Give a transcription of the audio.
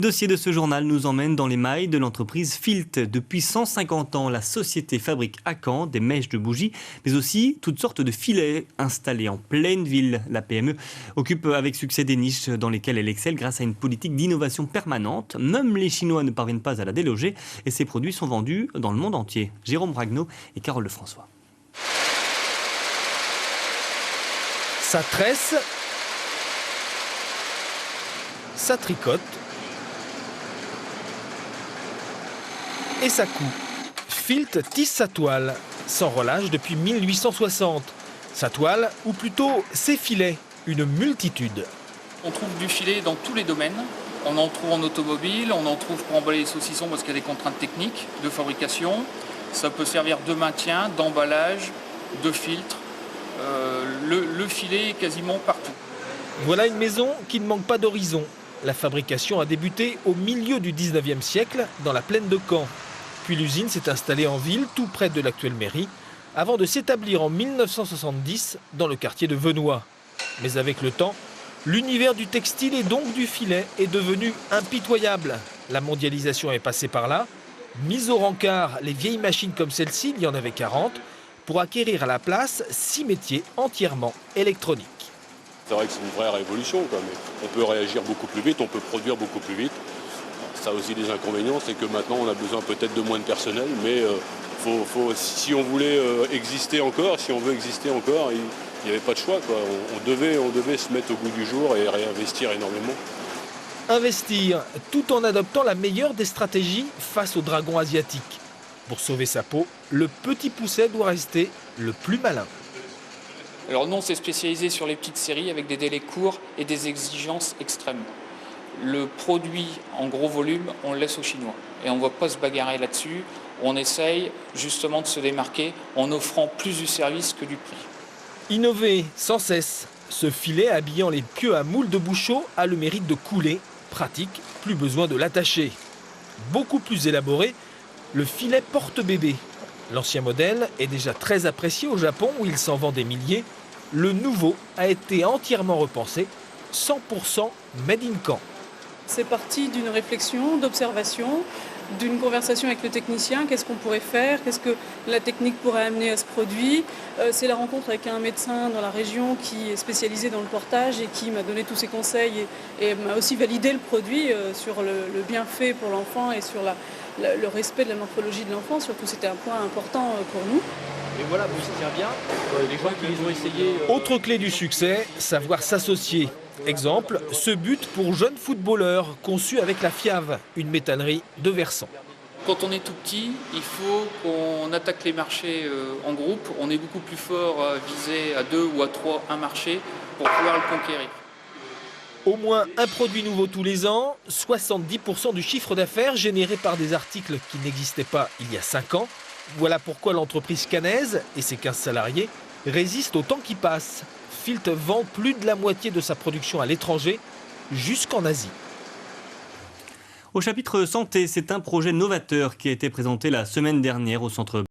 Le dossier de ce journal nous emmène dans les mailles de l'entreprise Filt. Depuis 150 ans, la société fabrique à Caen des mèches de bougies, mais aussi toutes sortes de filets installés en pleine ville. La PME occupe avec succès des niches dans lesquelles elle excelle grâce à une politique d'innovation permanente. Même les Chinois ne parviennent pas à la déloger et ses produits sont vendus dans le monde entier. Jérôme Bragneau et Carole Lefrançois. Ça tresse, ça tricote et ça coud. Filt tisse sa toile, sans relâche depuis 1860. Sa toile, ou plutôt ses filets, une multitude. On trouve du filet dans tous les domaines. On en trouve en automobile, on en trouve pour emballer les saucissons parce qu'il y a des contraintes techniques de fabrication. Ça peut servir de maintien, d'emballage, de filtre. Le filet est quasiment partout. Voilà une maison qui ne manque pas d'horizon. La fabrication a débuté au milieu du 19e siècle dans la plaine de Caen. Puis l'usine s'est installée en ville, tout près de l'actuelle mairie, avant de s'établir en 1970 dans le quartier de Venoix. Mais avec le temps, l'univers du textile et donc du filet est devenu impitoyable. La mondialisation est passée par là. Mise au rencard, les vieilles machines comme celle-ci, il y en avait 40, pour acquérir à la place 6 métiers entièrement électroniques. C'est vrai que c'est une vraie révolution, quoi, mais on peut réagir beaucoup plus vite, on peut produire beaucoup plus vite. Ça a aussi des inconvénients, c'est que maintenant on a besoin peut-être de moins de personnel, mais si on voulait exister encore, si on veut exister encore, il n'y avait pas de choix, quoi. On devait se mettre au goût du jour et réinvestir énormément. Investir tout en adoptant la meilleure des stratégies face au dragon asiatique. Pour sauver sa peau, le petit pousset doit rester le plus malin. Alors nous, on s'est spécialisé sur les petites séries avec des délais courts et des exigences extrêmes. Le produit en gros volume, on le laisse aux Chinois. Et on ne va pas se bagarrer là-dessus. On essaye justement de se démarquer en offrant plus du service que du prix. Innover sans cesse. Ce filet habillant les queues à moule de bouchot a le mérite de couler. Pratique, plus besoin de l'attacher. Beaucoup plus élaboré, le filet porte-bébé. L'ancien modèle est déjà très apprécié au Japon où il s'en vend des milliers. Le nouveau a été entièrement repensé, 100% made in Caen. C'est parti d'une réflexion, d'observation, d'une conversation avec le technicien. Qu'est-ce qu'on pourrait faire? Qu'est-ce que la technique pourrait amener à ce produit? C'est la rencontre avec un médecin dans la région qui est spécialisé dans le portage et qui m'a donné tous ses conseils et m'a aussi validé le produit sur le bienfait pour l'enfant et sur le respect de la morphologie de l'enfant. Surtout, c'était un point important pour nous. Et voilà, vous y tient bien. Les gens qui les ont essayés... Autre clé du succès, savoir s'associer. Exemple, ce but pour jeunes footballeurs conçu avec la FIAV, une métallerie de Versant. Quand on est tout petit, il faut qu'on attaque les marchés en groupe. On est beaucoup plus fort à viser à 2 ou à 3 un marché pour pouvoir le conquérir. Au moins un produit nouveau tous les ans, 70% du chiffre d'affaires généré par des articles qui n'existaient pas il y a 5 ans. Voilà pourquoi l'entreprise caennaise et ses 15 salariés résistent au temps qui passe. Filt vend plus de la moitié de sa production à l'étranger, jusqu'en Asie. Au chapitre santé, c'est un projet novateur qui a été présenté la semaine dernière au centre